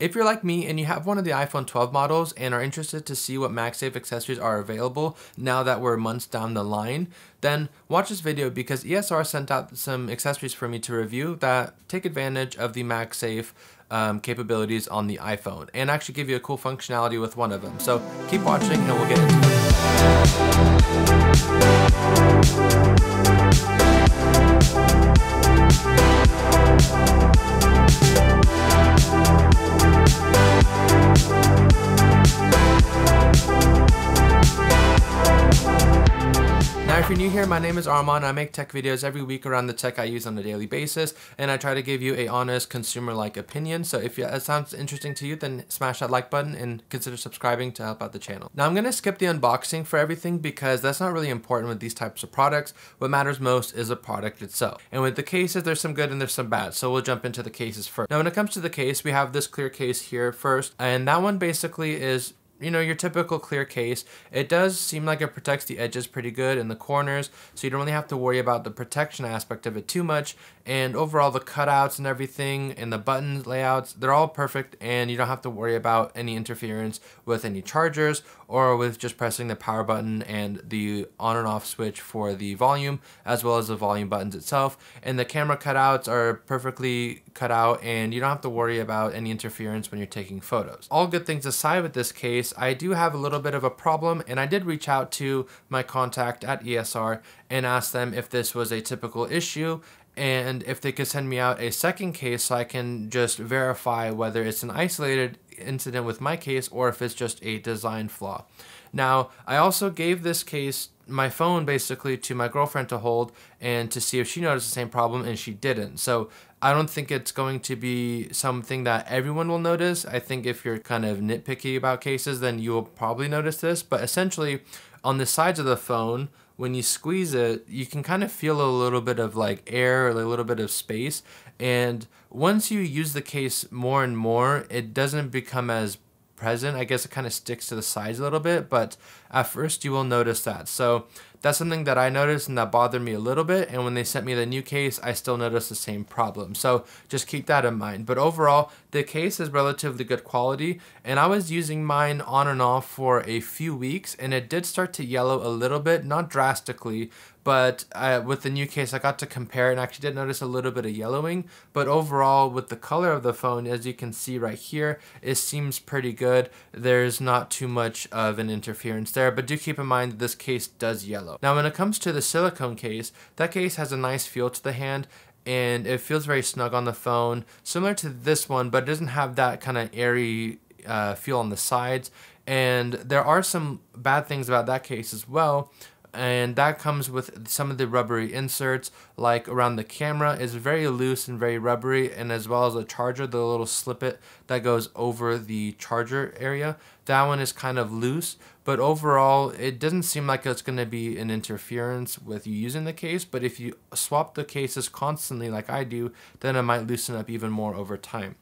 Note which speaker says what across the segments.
Speaker 1: If you're like me and you have one of the iPhone 12 models and are interested to see what MagSafe accessories are available now that we're months down the line, then watch this video because ESR sent out some accessories for me to review that take advantage of the MagSafe capabilities on the iPhone and actually give you a cool functionality with one of them. So keep watching and we'll get into Now, if you're new here, my name is Armand. I make tech videos every week around the tech I use on a daily basis, and I try to give you a honest, consumer-like opinion. So if it sounds interesting to you, then smash that like button and consider subscribing to help out the channel. Now, I'm going to skip the unboxing for everything because that's not really important with these types of products. What matters most is the product itself. And with the cases, there's some good and there's some bad. So we'll jump into the cases first. Now, when it comes to the case, we have this clear case here first, and that one basically is, you know, your typical clear case. It does seem like it protects the edges pretty good in the corners, so you don't really have to worry about the protection aspect of it too much. And overall, the cutouts and everything and the button layouts, they're all perfect, and you don't have to worry about any interference with any chargers or with just pressing the power button and the on and off switch for the volume, as well as the volume buttons itself. And the camera cutouts are perfectly cut out, and you don't have to worry about any interference when you're taking photos. All good things aside with this case, I do have a little bit of a problem, and I did reach out to my contact at ESR and ask them if this was a typical issue and if they could send me out a second case so I can just verify whether it's an isolated incident with my case or if it's just a design flaw. Now, I also gave this case, my phone basically, to my girlfriend to hold and to see if she noticed the same problem, and she didn't. So I don't think it's going to be something that everyone will notice. I think if you're kind of nitpicky about cases, then you will probably notice this. But essentially, on the sides of the phone, when you squeeze it, you can kind of feel a little bit of like air or a little bit of space. And once you use the case more and more, it doesn't become as present. I guess it kind of sticks to the sides a little bit, but at first you will notice that. So that's something that I noticed and that bothered me a little bit, and when they sent me the new case, I still noticed the same problem. So just keep that in mind. But overall, the case is relatively good quality, and I was using mine on and off for a few weeks, and it did start to yellow a little bit, not drastically, but with the new case, I got to compare and actually did notice a little bit of yellowing. But overall, with the color of the phone, as you can see right here, it seems pretty good. There's not too much of an interference there, but do keep in mind that this case does yellow. Now, when it comes to the silicone case, that case has a nice feel to the hand, and it feels very snug on the phone, similar to this one, but it doesn't have that kind of airy feel on the sides. And there are some bad things about that case as well, and that comes with some of the rubbery inserts, like around the camera is very loose and very rubbery, and as well as the charger, the little slippet that goes over the charger area, that one is kind of loose. But overall, it doesn't seem like it's going to be an interference with you using the case, but if you swap the cases constantly like I do, then it might loosen up even more over time.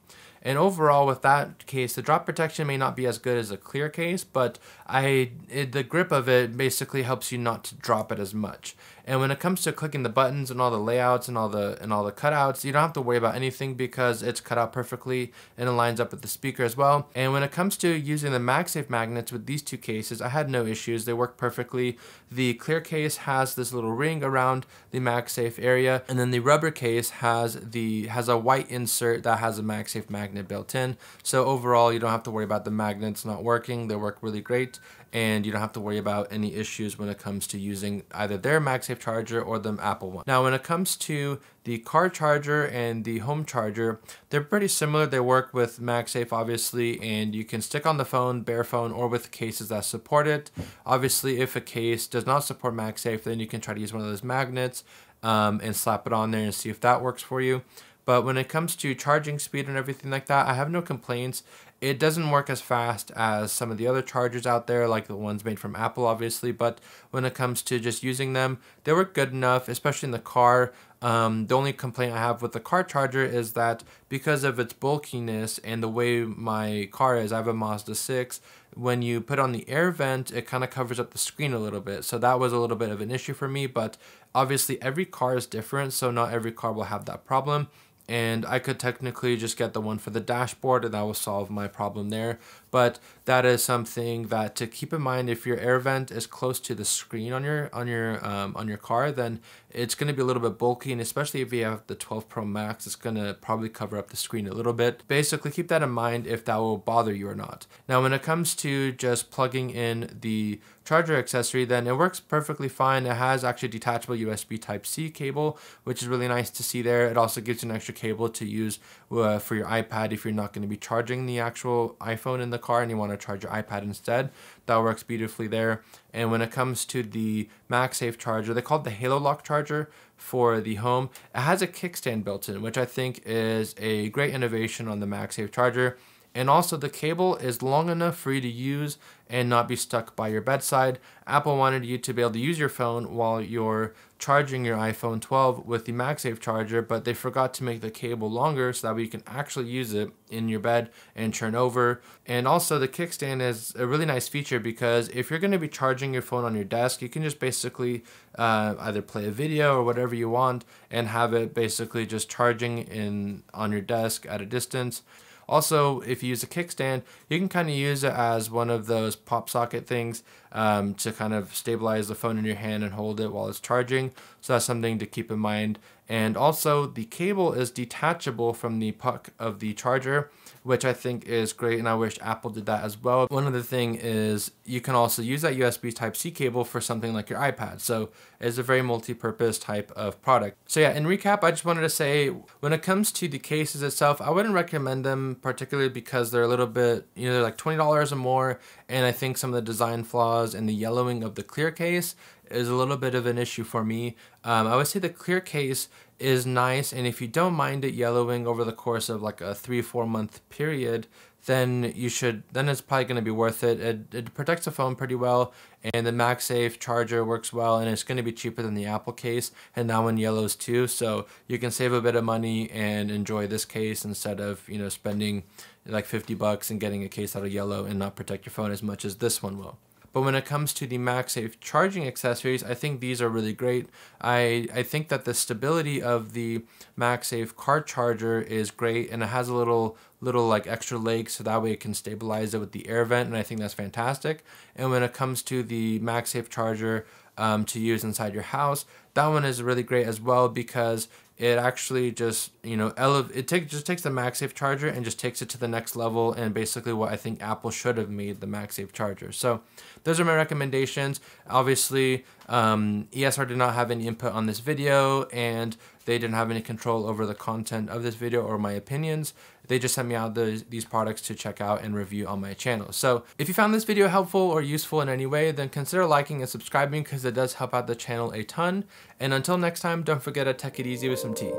Speaker 1: And overall, with that case, the drop protection may not be as good as a clear case, but the grip of it basically helps you not to drop it as much. And when it comes to clicking the buttons and all the layouts and all the cutouts, you don't have to worry about anything because it's cut out perfectly and it lines up with the speaker as well. And when it comes to using the MagSafe magnets with these two cases, I had no issues. They work perfectly. The clear case has this little ring around the MagSafe area, and then the rubber case has a white insert that has a MagSafe magnet built in. So overall, you don't have to worry about the magnets not working. They work really great, and you don't have to worry about any issues when it comes to using either their MagSafe charger or the Apple one. Now, when it comes to the car charger and the home charger, they're pretty similar. They work with MagSafe, obviously, and you can stick on the phone, bare phone, or with cases that support it. Obviously, if a case does not support MagSafe, then you can try to use one of those magnets and slap it on there and see if that works for you. But when it comes to charging speed and everything like that, I have no complaints. It doesn't work as fast as some of the other chargers out there, like the ones made from Apple, obviously, but when it comes to just using them, they work good enough, especially in the car. The only complaint I have with the car charger is that because of its bulkiness and the way my car is, I have a Mazda 6, when you put on the air vent, it kind of covers up the screen a little bit. So that was a little bit of an issue for me, but obviously every car is different, so not every car will have that problem. and I could technically just get the one for the dashboard and that will solve my problem there. But that is something that to keep in mind. If your air vent is close to the screen on your car, then it's going to be a little bit bulky, and especially if you have the 12 Pro Max, it's going to probably cover up the screen a little bit. Basically, keep that in mind if that will bother you or not. Now, when it comes to just plugging in the charger accessory, then it works perfectly fine. It has actually detachable USB Type-C cable, which is really nice to see there. It also gives you an extra cable to use for your iPad if you're not going to be charging the actual iPhone in the car and you want to charge your iPad instead. That works beautifully there. And when it comes to the MagSafe charger, they call it the HaloLock charger for the home. It has a kickstand built in, which I think is a great innovation on the MagSafe charger. And also the cable is long enough for you to use and not be stuck by your bedside. Apple wanted you to be able to use your phone while you're charging your iPhone 12 with the MagSafe charger, but they forgot to make the cable longer so that way you can actually use it in your bed and turn over. And also the kickstand is a really nice feature because if you're going to be charging your phone on your desk, you can just basically either play a video or whatever you want and have it basically just charging on your desk at a distance. Also, if you use a kickstand, you can kind of use it as one of those pop socket things to kind of stabilize the phone in your hand and hold it while it's charging. So that's something to keep in mind. And also, the cable is detachable from the puck of the charger, which I think is great, and I wish Apple did that as well. One other thing is you can also use that USB Type-C cable for something like your iPad. So it's a very multi-purpose type of product. So yeah, in recap, I just wanted to say when it comes to the cases itself, I wouldn't recommend them particularly because they're a little bit, they're like $20 or more, and I think some of the design flaws and the yellowing of the clear case is a little bit of an issue for me. I would say the clear case is nice, and if you don't mind it yellowing over the course of like a 3-4 month period, then it's probably going to be worth it. It protects the phone pretty well, and the MagSafe charger works well, and it's going to be cheaper than the Apple case, and that one yellows too, so you can save a bit of money and enjoy this case instead of spending like $50 and getting a case that'll yellow and not protect your phone as much as this one will. But when it comes to the MagSafe charging accessories, I think these are really great. I think that the stability of the MagSafe car charger is great, and it has a little like extra leg so that way it can stabilize it with the air vent, and I think that's fantastic. And when it comes to the MagSafe charger to use inside your house, that one is really great as well because it actually just just takes the MagSafe charger and just takes it to the next level, and basically what I think Apple should have made the MagSafe charger. So those are my recommendations. Obviously ESR did not have any input on this video, and they didn't have any control over the content of this video or my opinions. They just sent me out these products to check out and review on my channel. So if you found this video helpful or useful in any way, then consider liking and subscribing because it does help out the channel a ton. And until next time, don't forget to take it easy with some tea.